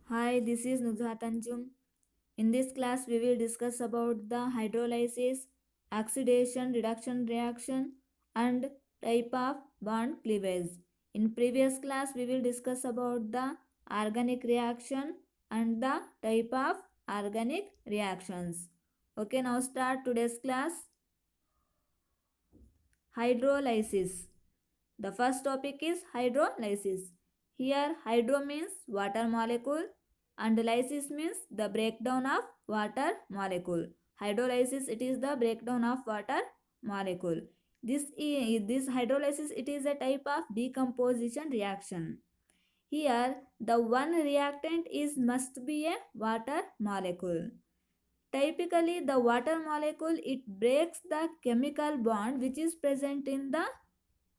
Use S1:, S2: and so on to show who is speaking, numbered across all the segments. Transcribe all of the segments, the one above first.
S1: Hi, this is Nuzhat Anjum. In this class, we will discuss about the hydrolysis, oxidation, reduction reaction, and type of bond cleavage. In previous class, we will discuss about the organic reaction and the type of organic reactions. Okay, now start today's class. Hydrolysis. The first topic is hydrolysis. Here, hydro means water molecule and lysis means the breakdown of water molecule. Hydrolysis, it is the breakdown of water molecule. This hydrolysis, it is a type of decomposition reaction. Here, the one reactant is must be a water molecule. Typically, the water molecule, it breaks the chemical bond which is present in the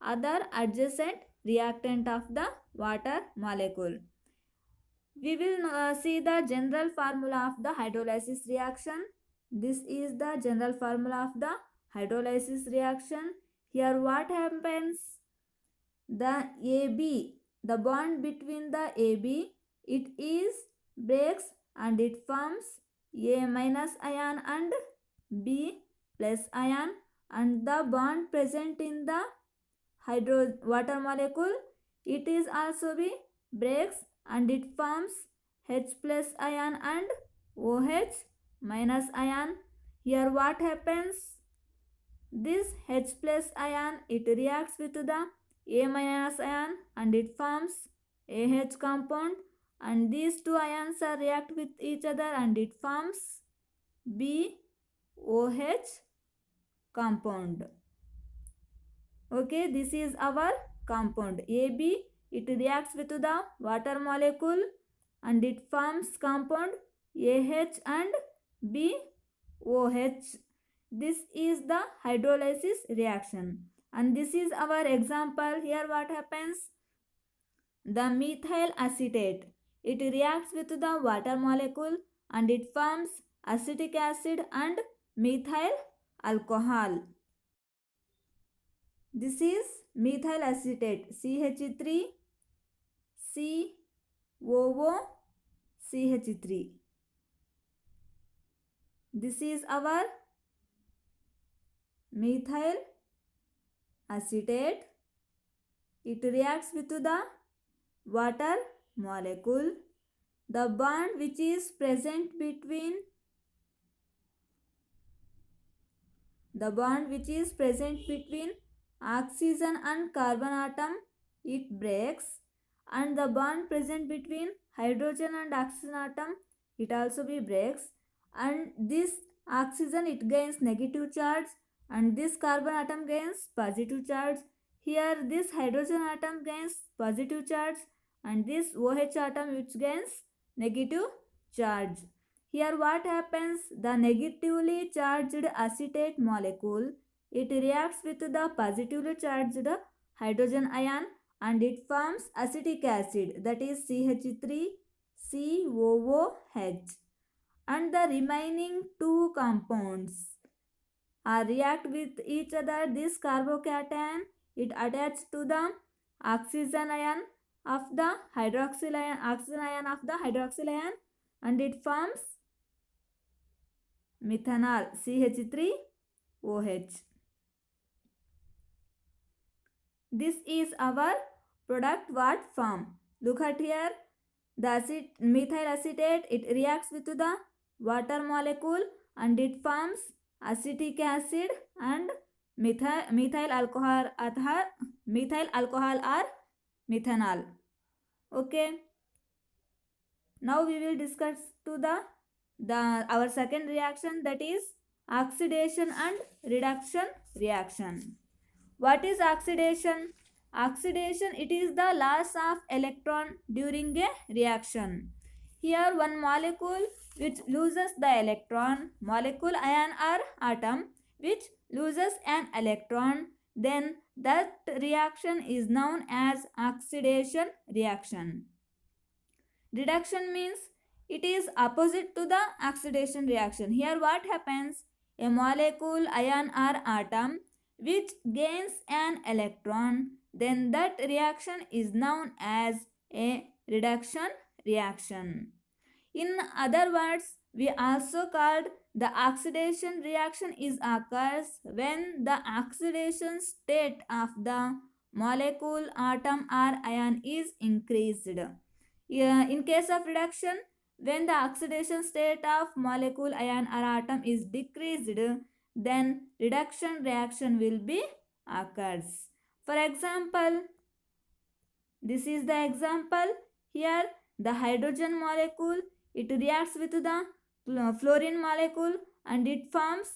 S1: other adjacent reactant of the water molecule. We will see the general formula of the hydrolysis reaction. This is the general formula of the hydrolysis reaction. Here what happens? The AB, the bond between the AB, it is breaks and it forms A minus ion and B plus ion, and the bond present in the water molecule, it is also be breaks and it forms H plus ion and OH minus ion. Here what happens? This H plus ion, it reacts with the A minus ion and it forms AH compound, and these two ions are react with each other and it forms BOH compound. Okay, this is our compound AB. It reacts with the water molecule and it forms compound AH and BOH. This is the hydrolysis reaction. And this is our example. Here what happens? The methyl acetate. It reacts with the water molecule and it forms acetic acid and methyl alcohol. This is methyl acetate CH3 COOCH3. This is our methyl acetate. It reacts with the water molecule. The bond which is present between oxygen and carbon atom, it breaks, and the bond present between hydrogen and oxygen atom, it also be breaks, and this oxygen, it gains negative charge and this carbon atom gains positive charge. Here this hydrogen atom gains positive charge and this OH atom which gains negative charge. Here what happens? The negatively charged acetate molecule, it reacts with the positively charged hydrogen ion and it forms acetic acid, that is CH3COOH, and the remaining two compounds are react with each other. This carbocation, it attaches to the oxygen ion of the hydroxyl ion, oxygen ion of the hydroxyl ion, and it forms methanol CH3OH. This is our product what form. Look at here. The methyl acetate, it reacts with the water molecule and it forms acetic acid and methyl alcohol or methanol. Okay. Now we will discuss to our second reaction, that is oxidation and reduction reaction. What is oxidation? Oxidation, it is the loss of electron during a reaction. Here one molecule which loses the electron, molecule, ion or atom which loses an electron, then that reaction is known as oxidation reaction. Reduction means it is opposite to the oxidation reaction. Here what happens? A molecule, ion or atom which gains an electron, then that reaction is known as a reduction reaction. In other words, we also called the oxidation reaction is occurs when the oxidation state of the molecule, atom or ion is increased. In case of reduction, when the oxidation state of molecule, ion or atom is decreased, then reduction reaction will be occurs. For example, this is the example. Here the hydrogen molecule, it reacts with the fluorine molecule and it forms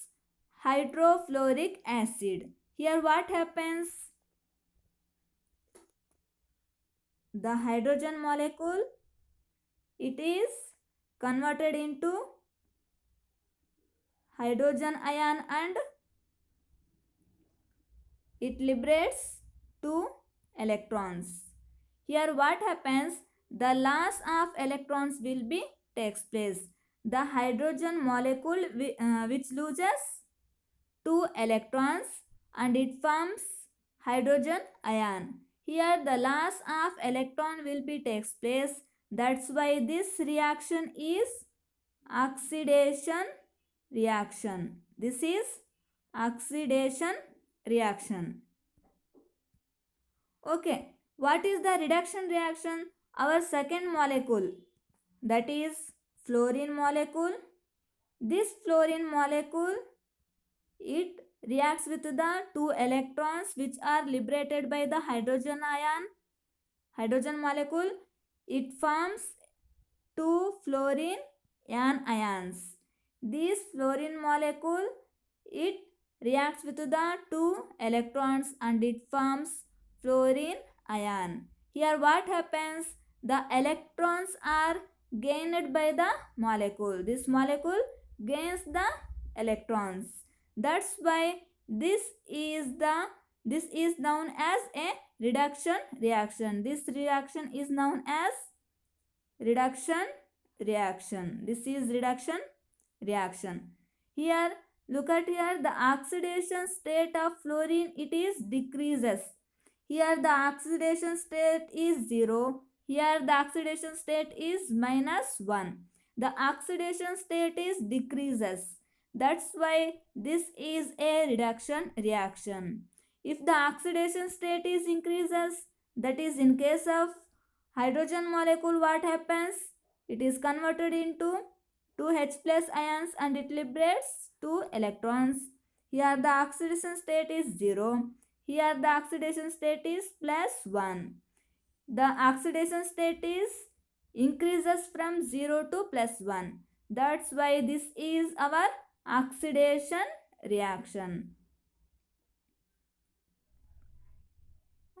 S1: hydrofluoric acid. Here what happens? The hydrogen molecule, it is converted into hydrogen ion and it liberates two electrons. Here what happens? The loss of electrons will be takes place. The hydrogen molecule which loses two electrons and it forms hydrogen ion. Here the loss of electron will be takes place. That's why this reaction is oxidation reaction. This is oxidation reaction. Okay, what is the reduction reaction? Our second molecule, that is fluorine molecule. This fluorine molecule, it reacts with the two electrons which are liberated by the hydrogen ion, hydrogen molecule. It forms two fluorine ions. This fluorine molecule, it reacts with the two electrons and it forms fluorine ion. Here what happens? The electrons are gained by the molecule. This molecule gains the electrons. That's why this is known as a reduction reaction. This reaction is known as reduction reaction. This is reduction reaction. Here look at here, the oxidation state of fluorine, it is decreases. Here the oxidation state is 0. Here the oxidation state is -1. The oxidation state is decreases. That's why this is a reduction reaction. If the oxidation state is increases, that is in case of hydrogen molecule, what happens? It is converted into 2H plus ions and it liberates 2 electrons. Here the oxidation state is 0. Here the oxidation state is +1. The oxidation state is increases from 0 to +1. That's why this is our oxidation reaction.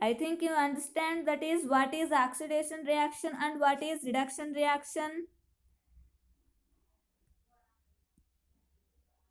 S1: I think you understand that is what is oxidation reaction and what is reduction reaction.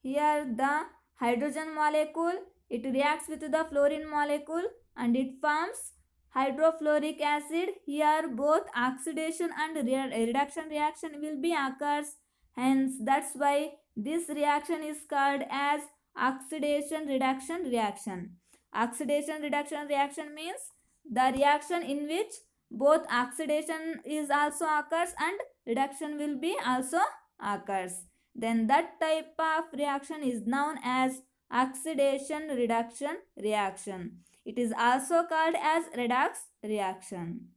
S1: Here the hydrogen molecule, it reacts with the fluorine molecule and it forms hydrofluoric acid. Here both oxidation and reduction reaction will be occurs. Hence that's why this reaction is called as oxidation reduction reaction. Oxidation reduction reaction means the reaction in which both oxidation is also occurs and reduction will be also occurs. Then that type of reaction is known as oxidation reduction reaction. It is also called as redox reaction.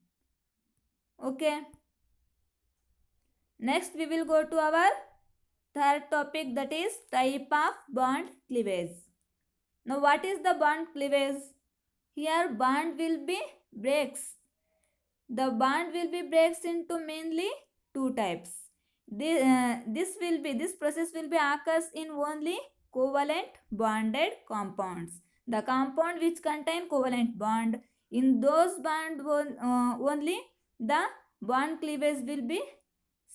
S1: Okay. Next we will go to our third topic, that is type of bond cleavage. Now what is the bond cleavage? Here bond will be breaks. The bond will be breaks into mainly two types. This process will be occurs in only covalent bonded compounds. The compound which contain covalent bond, in those bond only the bond cleavage will be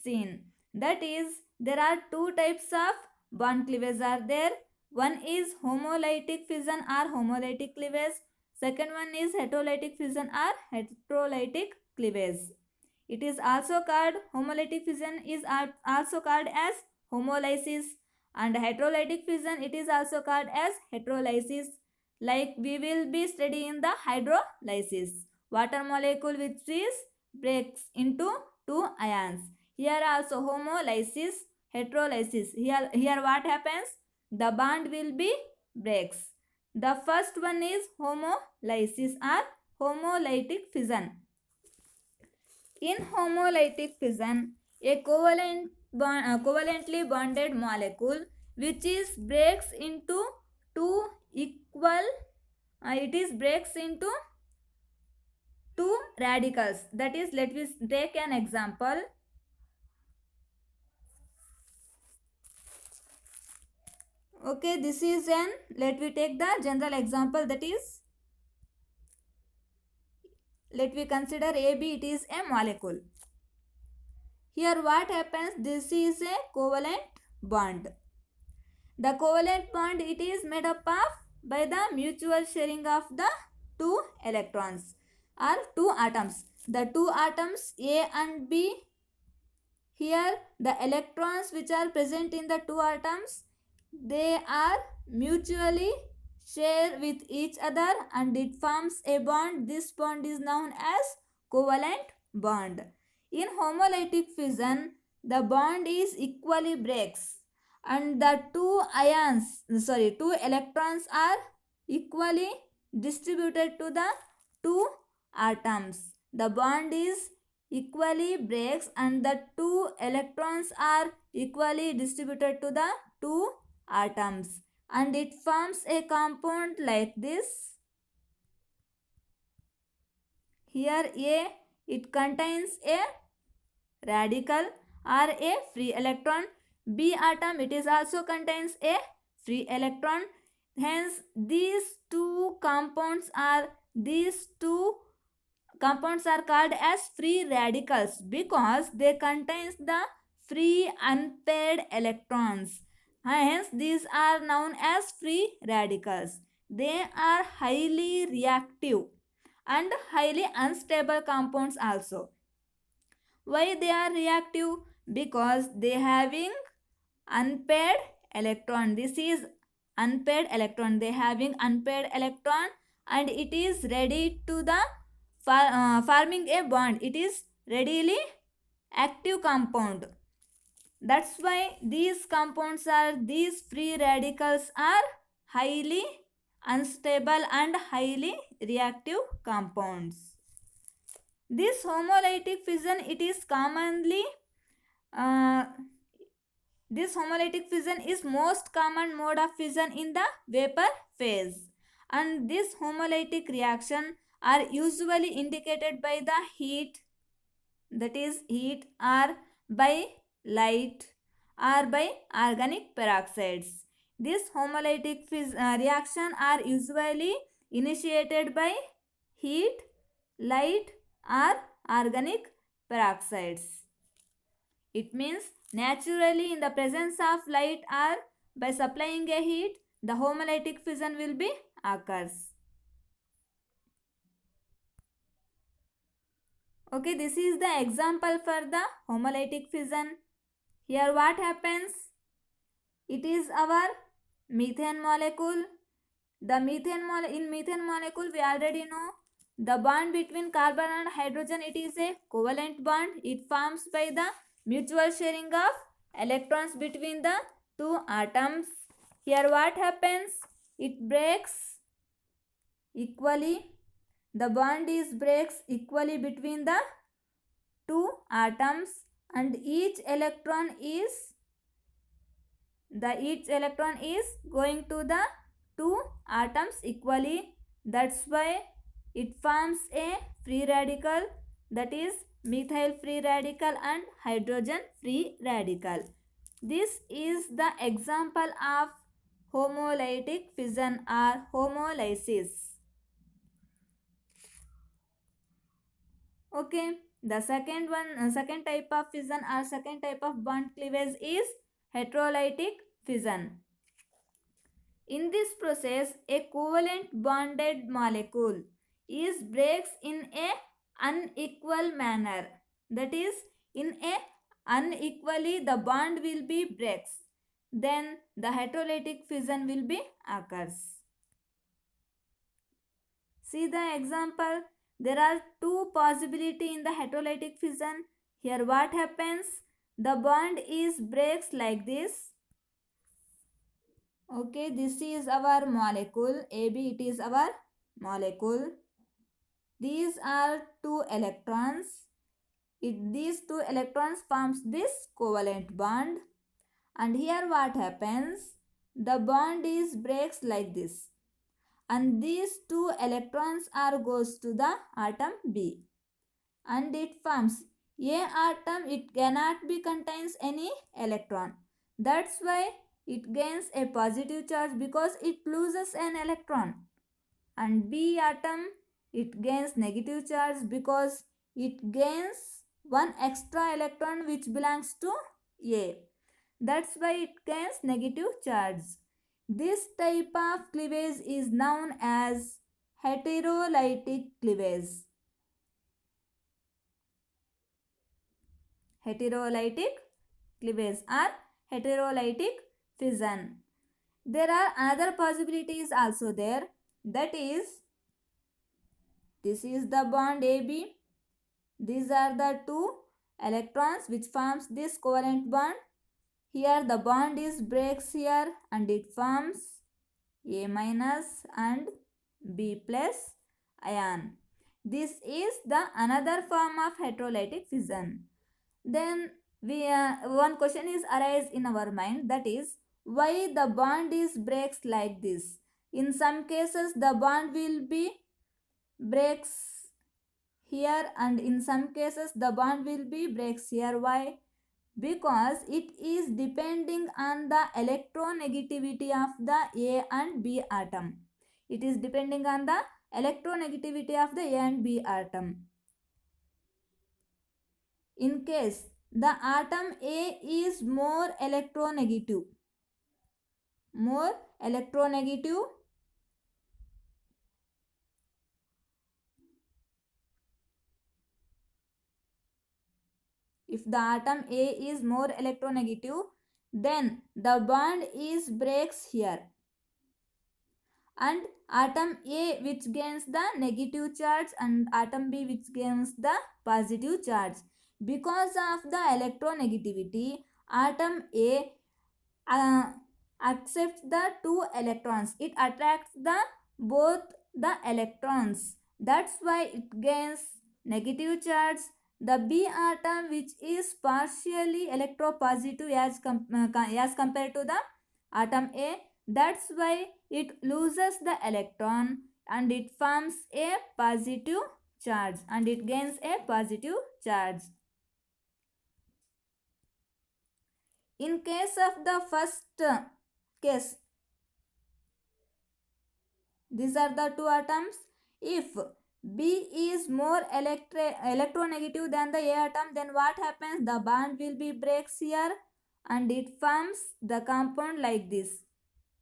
S1: seen. That is, there are two types of bond cleavage are there. One is homolytic fission or homolytic cleavage. Second one is heterolytic fission or heterolytic cleavage. It is also called homolytic fission is also called as homolysis, and heterolytic fission it is also called as heterolysis. Like we will be studying the hydrolysis. Water molecule which is breaks into two ions. Here also homolysis, heterolysis. Here what happens? The bond will be breaks. The first one is homolysis or homolytic fission. In homolytic fission, a covalently bonded molecule which is breaks into two equal breaks into two radicals. That is, let us take an example. Okay, this is an, let me take the general example, that is, let me consider AB, it is a molecule. Here what happens? This is a covalent bond. The covalent bond, it is made up of by the mutual sharing of the two electrons or two atoms. The two atoms A and B. Here the electrons which are present in the two atoms, they are mutually share with each other and it forms a bond. This bond is known as covalent bond. In homolytic fission, the bond is equally breaks and the two electrons are equally distributed to the two atoms. The bond is equally breaks and the two electrons are equally distributed to the two atoms and it forms a compound like this. Here A, it contains a radical or a free electron. B atom, it is also contains a free electron. Hence these two compounds are called as free radicals because they contains the free unpaired electrons. Hence these are known as free radicals. They are highly reactive and highly unstable compounds also. Why they are reactive? Because they having unpaired electron. This is unpaired electron. They having unpaired electron and it is ready to the forming a bond. It is readily active compound. That's why these free radicals are highly unstable and highly reactive compounds. This homolytic fission, it is commonly this homolytic fission is most common mode of fission in the vapor phase, and this homolytic reaction are usually indicated by the heat, that is heat, or by light, or by organic peroxides. This homolytic reaction are usually initiated by heat, light, or organic peroxides. It means naturally in the presence of light or by supplying a heat, the homolytic fission will be occurs. Okay, this is the example for the homolytic fission. Here what happens? It is our methane molecule. In methane molecule, we already know the bond between carbon and hydrogen, it is a covalent bond. It forms by the mutual sharing of electrons between the two atoms. Here what happens? It breaks equally. The bond is breaks equally between the two atoms and each electron is going to the two atoms equally. That's why it forms a free radical, that is methyl free radical and hydrogen free radical. This is the example of homolytic fission or homolysis. Okay, the second type of fission or second type of bond cleavage is heterolytic fission. In this process, a covalent bonded molecule is breaks in a unequal manner. That is, in a unequally the bond will be breaks. Then the heterolytic fission will be occurs. See the example. There are two possibility in the heterolytic fission. Here what happens? The bond is breaks like this. Okay, this is our molecule AB. It is our molecule. These are two electrons. These two electrons forms this covalent bond. And here what happens? The bond is breaks like this. And these two electrons are goes to the atom B. And it forms A atom. It cannot be contains any electron. That's why it gains a positive charge because it loses an electron. And B atom, it gains negative charge because it gains one extra electron which belongs to A. That's why it gains negative charge. This type of cleavage is known as heterolytic cleavage. Heterolytic cleavage or heterolytic fission. There are other possibilities also there. That is, this is the bond AB. These are the two electrons which forms this covalent bond. Here the bond is breaks here and it forms A minus and B plus ion. This is the another form of heterolytic fission. Then one question is arise in our mind, that is why the bond is breaks like this. In some cases the bond will be breaks here and in some cases the bond will be breaks here. Why? Because it is depending on the electronegativity of the A and B atom. It is depending on the electronegativity of the A and B atom. In case the atom A is more electronegative, if the atom A is more electronegative, then the bond is breaks here. And atom A which gains the negative charge and atom B which gains the positive charge. Because of the electronegativity, atom A accepts the two electrons. It attracts both the electrons. That's why it gains negative charge. The B atom which is partially electropositive as compared to the atom A, that's why it loses the electron and it forms a positive charge and it gains a positive charge. In case of the first case, these are the two atoms. If B is more electronegative than the A atom, then what happens? The bond will be breaks here and it forms the compound like this,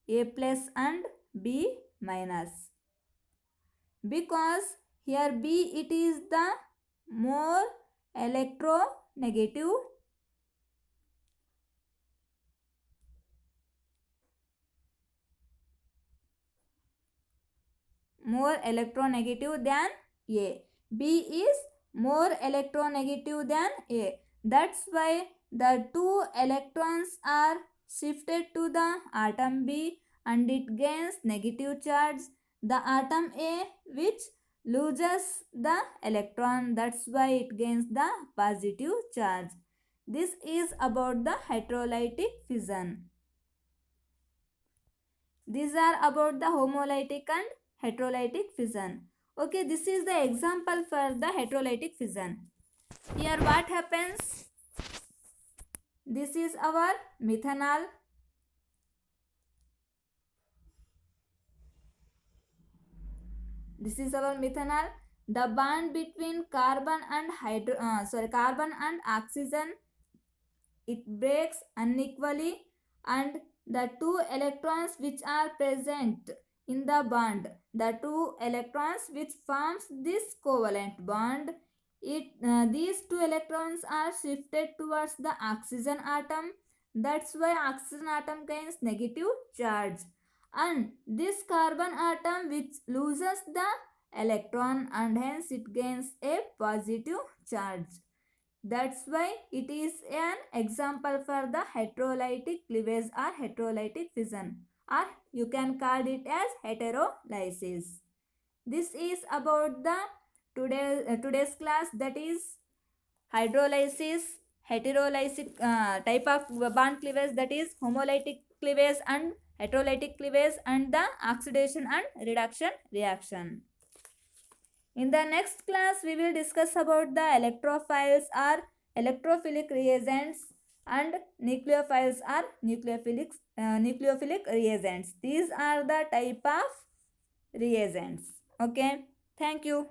S1: A plus and B minus. Because here B it is the more electronegative, than A. B is more electronegative than A. That's why the two electrons are shifted to the atom B and it gains negative charge. The atom A which loses the electron, that's why it gains the positive charge. This is about the heterolytic fission. These are about the homolytic and heterolytic fission. Okay, this is the example for the heterolytic fission. Here what happens? This is our methanol. This is our methanol. The bond between carbon and oxygen, it breaks unequally and the two electrons which are present in the bond, the two electrons which forms this covalent bond, these two electrons are shifted towards the oxygen atom. That's why oxygen atom gains negative charge and this carbon atom which loses the electron and hence it gains a positive charge. That's why it is an example for the heterolytic cleavage or heterolytic fission, or you can call it as heterolysis. This is about the today's class, that is hydrolysis, heterolytic type of bond cleavage, that is homolytic cleavage and heterolytic cleavage, and the oxidation and reduction reaction. In the next class, we will discuss about the electrophiles or electrophilic reagents and nucleophiles or nucleophilic reagents. These are the type of reagents. Okay. Thank you.